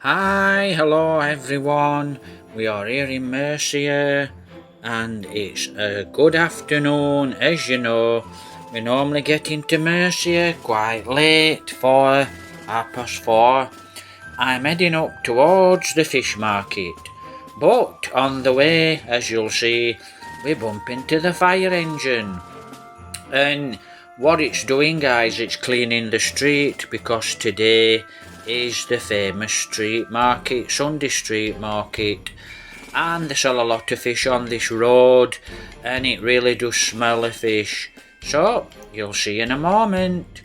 Hi, hello everyone. We are here in Murcia and it's a good afternoon. As you know, we normally get into Murcia quite late, 4:30. I'm heading up towards the fish market, but on the way, as you'll see, we bump into the fire engine. And what it's doing, guys, it's cleaning the street because today is the famous street market, Sunday street market, and they sell a lot of fish on this road and it really does smell of fish. So you'll see in a moment.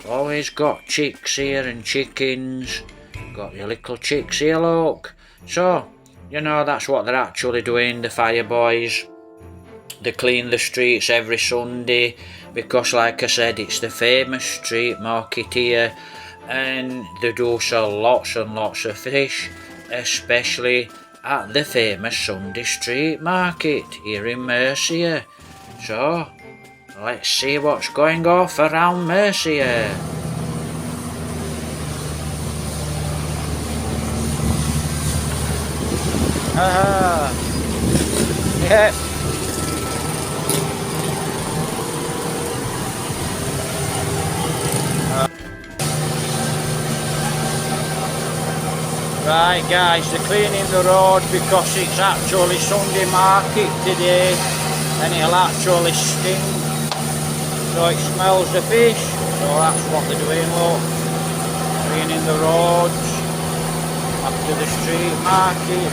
Always got chicks here and chickens. Got your little chicks here, look. So that's what they're actually doing, the fire boys. They clean the streets every Sunday because, like I said, it's the famous street market here and they do sell lots and lots of fish, especially at the famous Sunday street market here in Murcia. So, let's see what's going off around Murcia. Haha! Yep. Right guys, they're cleaning the road because it's actually Sunday market today and it'll actually stink, so it smells the fish, so that's what they're doing, look, cleaning the roads after the street market.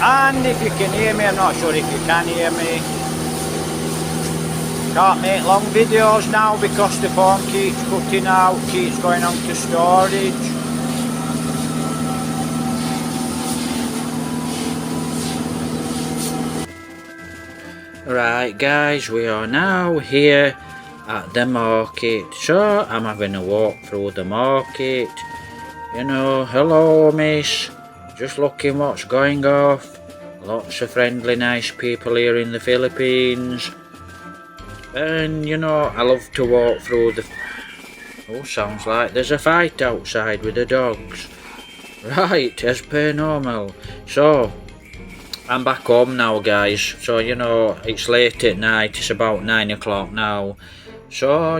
And if you can hear me, I'm not sure if you can hear me. Can't make long videos now because the phone keeps cutting out, keeps going on to storage. Right guys, we are now here at the market. So I'm having a walk through the market. Hello miss. Just looking what's going off. Lots of friendly nice people here in the Philippines. And I love to walk through the... Oh, sounds like there's a fight outside with the dogs. Right, as per normal. So, I'm back home now guys. So, it's late at night. It's about 9 o'clock now. So,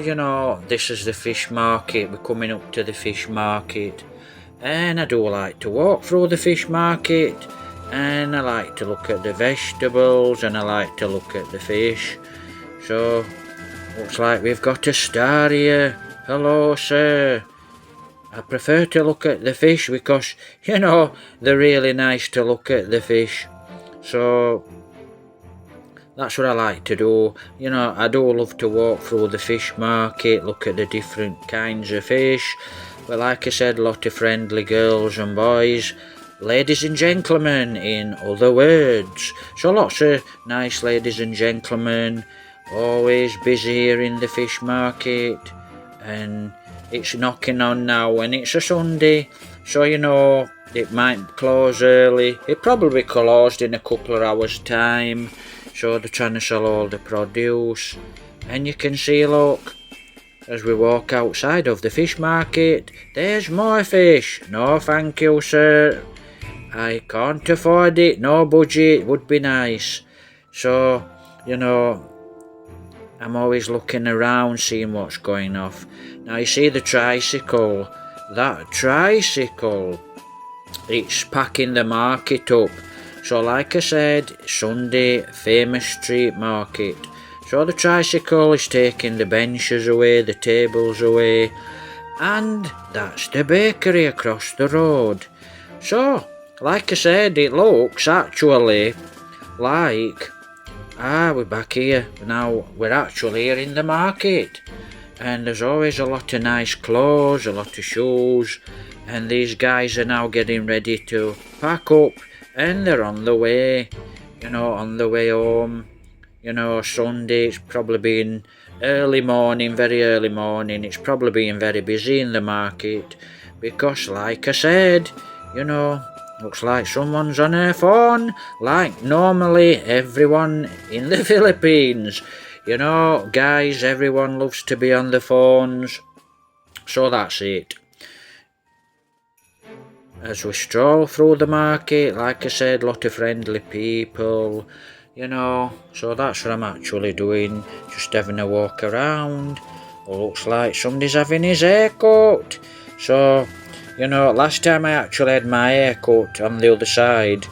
this is the fish market. We're coming up to the fish market. And I do like to walk through the fish market. And I like to look at the vegetables. And I like to look at the fish. So, looks like we've got a star here. Hello, sir. I prefer to look at the fish because, they're really nice to look at the fish. So, that's what I like to do. I do love to walk through the fish market, look at the different kinds of fish. But like I said, a lot of friendly girls and boys. Ladies and gentlemen, in other words. So lots of nice ladies and gentlemen. Always busy here in the fish market, and it's knocking on now and it's a Sunday, so it might close early. It probably closed in a couple of hours time, so they're trying to sell all the produce. And you can see, look, as we walk outside of the fish market, there's more fish. No thank you sir, I can't afford it, no budget would be nice. So I'm always looking around, seeing what's going off. Now you see the tricycle. That tricycle, it's packing the market up. So like I said, Sunday, famous street market. So the tricycle is taking the benches away, the tables away. And that's the bakery across the road. So, like I said, it looks actually like... we're back here. Now we're actually here in the market. And there's always a lot of nice clothes, a lot of shoes. And these guys are now getting ready to pack up. And they're on the way, on the way home. Sunday, it's probably been early morning, very early morning. It's probably been very busy in the market. Because like I said, Looks like someone's on her phone, like normally everyone in the Philippines. You know, guys, everyone loves to be on the phones. So that's it. As we stroll through the market, like I said, lot of friendly people, you know, so that's what I'm actually doing, just having a walk around. Looks like somebody's having his hair cut. So, you know, last time I actually had my hair cut on the other side,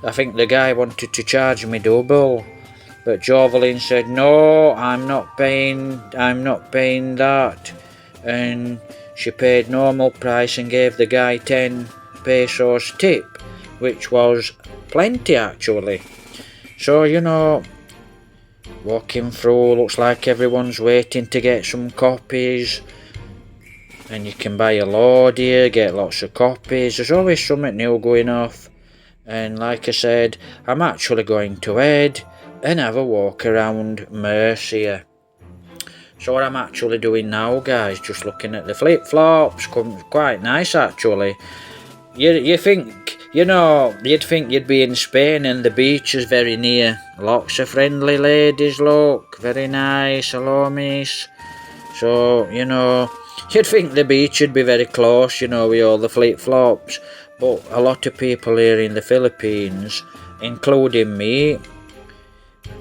I think the guy wanted to charge me double, but Jovelyn said, no, I'm not paying that, and she paid normal price and gave the guy 10 pesos tip, which was plenty actually. So, you know, walking through, looks like everyone's waiting to get some copies, and you can buy a load here, get lots of copies. There's always something new going off, and like I said, I'm actually going to head and have a walk around Murcia. So what I'm actually doing now, guys, just looking at the flip-flops, quite nice actually. You think, you know, you'd think you'd be in Spain and the beach is very near. Lots of friendly ladies, look, very nice, hello miss. So, you know, you'd think the beach would be very close, you know, with all the flip-flops. But a lot of people here in the Philippines, including me,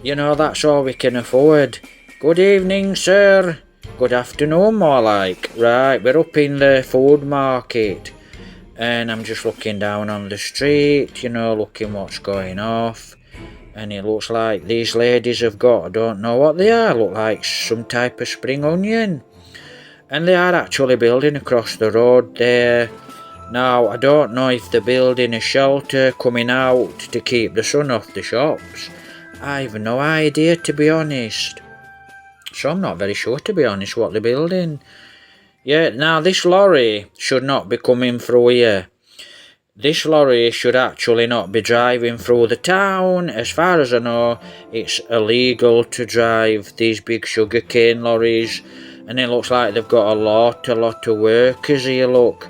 you know, that's all we can afford. Good evening, sir. Good afternoon, more like. Right, we're up in the food market, and I'm just looking down on the street, you know, looking what's going off. And it looks like these ladies have got, I don't know what they are, look like some type of spring onion. And they are actually building across the road there. Now, I don't know if they're building a shelter coming out to keep the sun off the shops. I've no idea, to be honest. So I'm not very sure, to be honest, what they're building. Yeah, now this lorry should not be coming through here. This lorry should actually not be driving through the town. As far as I know, it's illegal to drive these big sugarcane lorries. And it looks like they've got a lot of workers here, look.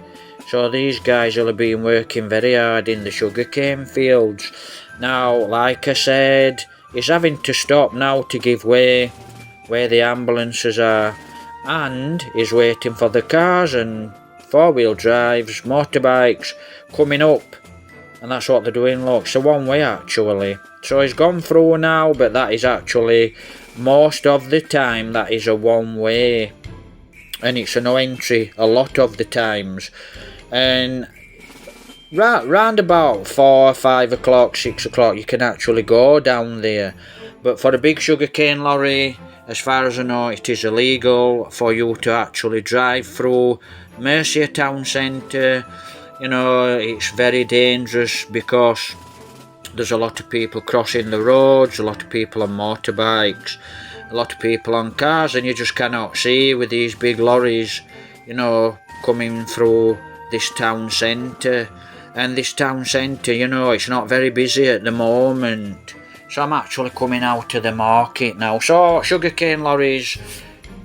So these guys will have been working very hard in the sugarcane fields. Now, like I said, he's having to stop now to give way where the ambulances are, and he's waiting for the cars and four-wheel drives, motorbikes coming up, and that's what they're doing. Look, it's a one-way actually. So he's gone through now, but that is actually, most of the time, that is a one-way, and it's a no entry a lot of the times. And round about 4, 5 o'clock, 6 o'clock, you can actually go down there. But for a big sugarcane lorry, as far as I know, it is illegal for you to actually drive through Murcia town centre. You know, it's very dangerous because there's a lot of people crossing the roads, a lot of people on motorbikes, a lot of people on cars, and you just cannot see with these big lorries, you know, coming through this town centre. And this town centre, you know, it's not very busy at the moment. So I'm actually coming out to the market now. So sugarcane lorries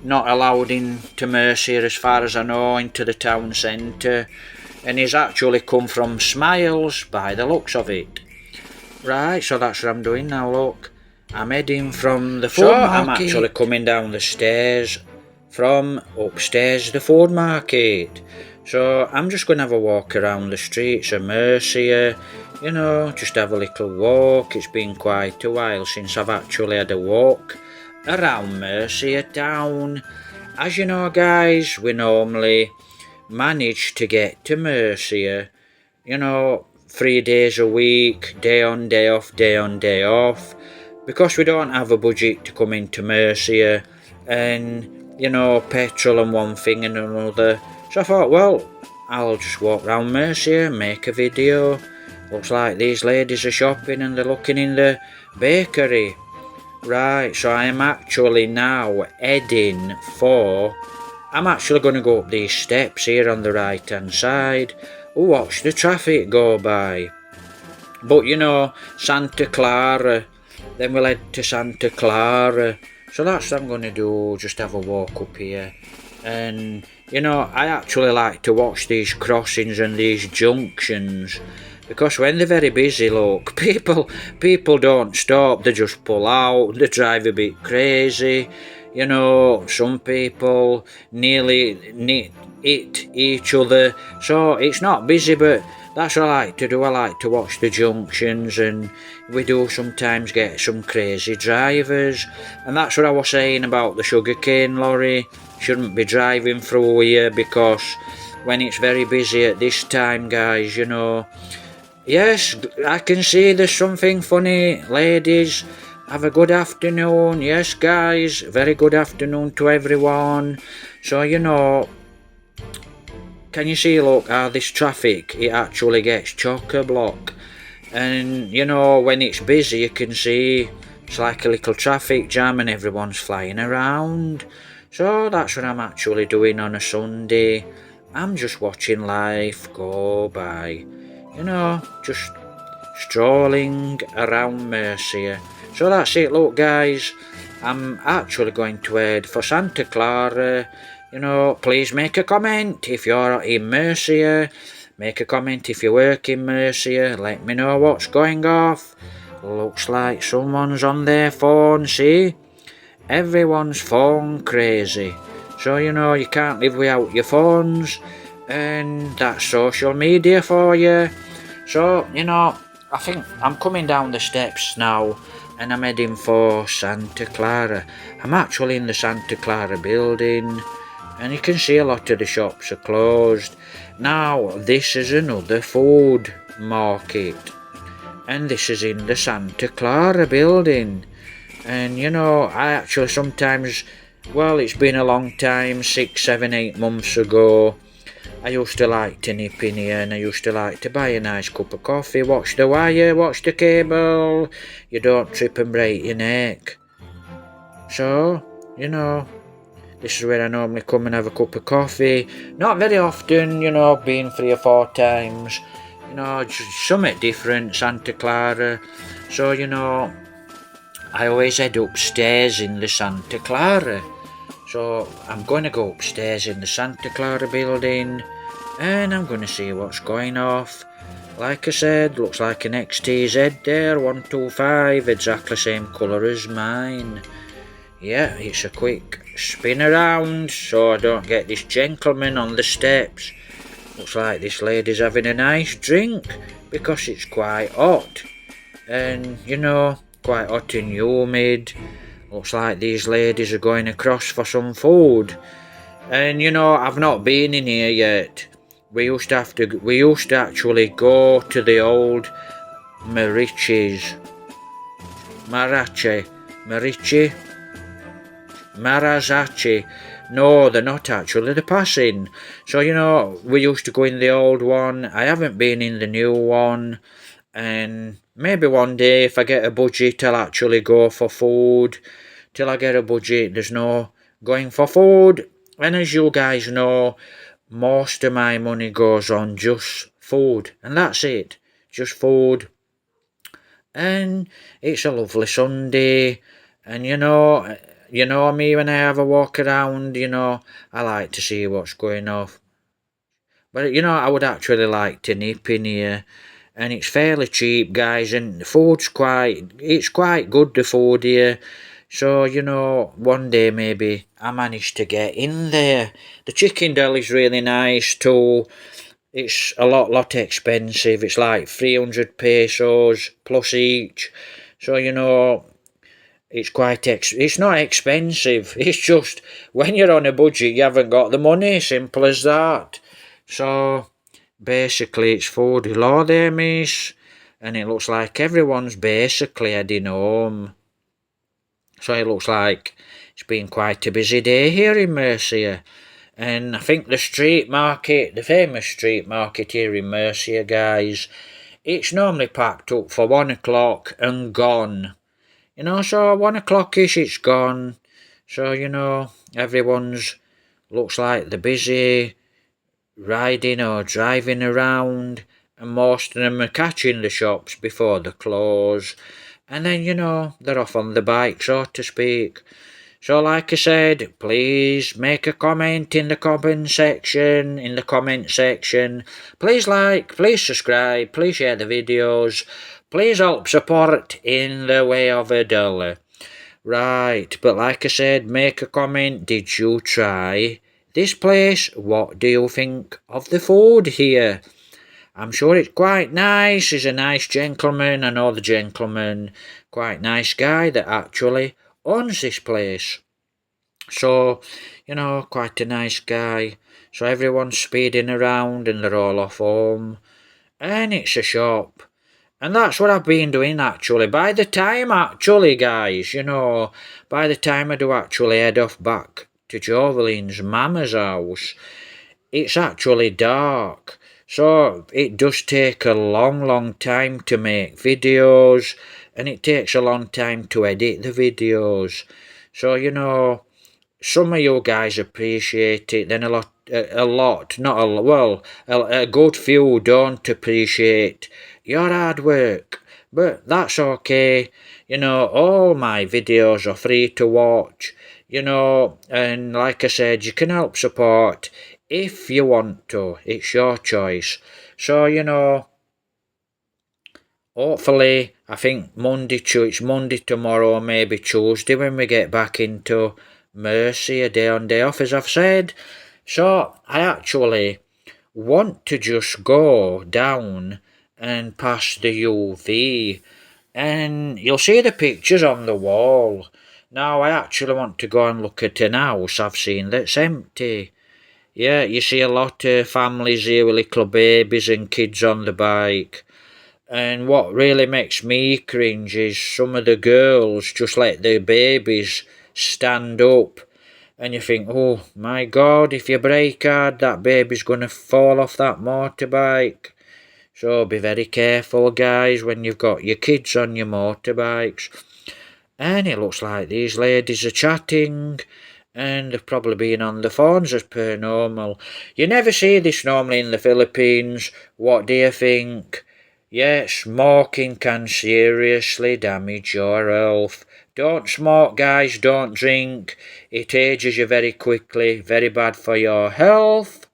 not allowed into Murcia as far as I know, into the town centre. And he's actually come from Smiles by the looks of it. Right, so that's what I'm doing now, look. I'm heading from the food market. I'm actually coming down the stairs from upstairs the food market. So I'm just going to have a walk around the streets of Murcia, you know, just have a little walk. It's been quite a while since I've actually had a walk around Murcia town. As you know, guys, we normally manage to get to Murcia, you know, 3 days a week, day on, day off, day on, day off, because we don't have a budget to come into Murcia, and, you know, petrol and one thing and another. So I thought, well, I'll just walk round Murcia, make a video. Looks like these ladies are shopping and they're looking in the bakery. Right, so I am actually now heading for... I'm actually going to go up these steps here on the right hand side. Watch the traffic go by. But you know, Santa Clara. Then we'll head to Santa Clara. So that's what I'm going to do, just have a walk up here. And, you know, I actually like to watch these crossings and these junctions, Because when they're very busy, look, people don't stop. They just pull out. They drive a bit crazy. You know, some people nearly hit each other. So it's not busy, but that's what I like to do. I like to watch the junctions, and we do sometimes get some crazy drivers. And that's what I was saying about the sugarcane lorry. Shouldn't be driving through here because when it's very busy at this time, guys, you know. Yes, I can see there's something funny. Ladies, have a good afternoon. Yes, guys, very good afternoon to everyone. So, you know, can you see, look, how this traffic, it actually gets chock-a-block. And, you know, when it's busy, you can see it's like a little traffic jam and everyone's flying around. So that's what I'm actually doing on a Sunday. I'm just watching life go by. You know, just strolling around Murcia. So that's it, look guys, I'm actually going to head for Santa Clara. You know, please make a comment if you're in Murcia. Make a comment if you work in Murcia. Let me know what's going off. Looks like someone's on their phone, see? Everyone's phone crazy. So, you know, you can't live without your phones. And that's social media for you. So, you know, I think I'm coming down the steps now and I'm heading for Santa Clara. I'm actually in the Santa Clara building and you can see a lot of the shops are closed. Now, this is another food market and this is in the Santa Clara building. And, you know, I actually sometimes, well, it's been a long time, 6, 7, 8 months ago. I used to like to nip in here and I used to like to buy a nice cup of coffee, watch the wire, watch the cable. You don't trip and break your neck. So, you know, this is where I normally come and have a cup of coffee. Not very often, you know, been 3 or 4 times. You know, just something different, Santa Clara. So, you know, I always head upstairs in the Santa Clara. So I'm going to go upstairs in the Santa Clara building and I'm going to see what's going off. Like I said, looks like an XTZ there, 125, exactly same colour as mine. Yeah, it's a quick spin around so I don't get this gentleman on the steps. Looks like this lady's having a nice drink because it's quite hot. And, you know, quite hot and humid. Looks like these ladies are going across for some food. And you know, I've not been in here yet. We used to actually go to the old Marici. Marazacci. No, they're not actually, they're passing. So, you know, we used to go in the old one. I haven't been in the new one. And maybe one day if I get a budget I'll actually go for food. Till I get a budget there's no going for food. And as you guys know, most of my money goes on just food. And that's it. Just food. And it's a lovely Sunday. And you know me when I have a walk around, you know, I like to see what's going off. But you know, I would actually like to nip in here. And it's fairly cheap, guys, and the food's quite good, the food here. So, you know, one day maybe I managed to get in there. The chicken deli's really nice too. It's a lot expensive. It's like 300 pesos plus each. So, you know, it's not expensive. It's just when you're on a budget, you haven't got the money. Simple as that. So, basically, it's food. Hello there, miss. And it looks like everyone's basically heading home. So it looks like it's been quite a busy day here in Murcia. And I think the famous street market here in Murcia, guys, it's normally packed up for 1 o'clock and gone. You know, so 1 o'clock-ish it's gone. So, you know, everyone's looks like they're busy riding or driving around, and most of them are catching the shops before they close. And then, you know, they're off on the bike, so to speak. So like I said, please make a comment in the comment section, Please like, please subscribe, please share the videos, please help support in the way of a dollar. Right, but like I said, make a comment. Did you try this place? What do you think of the food here? I'm sure it's quite nice. He's a nice gentleman. I know the gentleman, quite nice guy that actually owns this place. So, quite a nice guy. So everyone's speeding around and they're all off home. And it's a shop. And that's what I've been doing actually. By the time actually, guys, by the time I do actually head off back to Jovelyn's mama's house, it's actually dark. So it does take a long time to make videos, and it takes a long time to edit the videos. So, some of you guys appreciate it, then a good few don't appreciate your hard work. But that's okay. All my videos are free to watch, and like I said, you can help support if you want to. It's your choice. So, hopefully, I think it's Monday tomorrow, or maybe Tuesday when we get back into Murcia, day on day off, as I've said. So, I actually want to just go down and pass the UV, and you'll see the pictures on the wall. Now, I actually want to go and look at an house I've seen that's empty. Yeah, you see a lot of families here with little babies and kids on the bike. And what really makes me cringe is some of the girls just let their babies stand up. And you think, oh my God, if you brake hard, that baby's going to fall off that motorbike. So be very careful, guys, when you've got your kids on your motorbikes. And it looks like these ladies are chatting, and they've probably been on the phones as per normal. You never see this normally in the Philippines. What do you think? Yes, smoking can seriously damage your health. Don't smoke, guys, don't drink. It ages you very quickly, very bad for your health.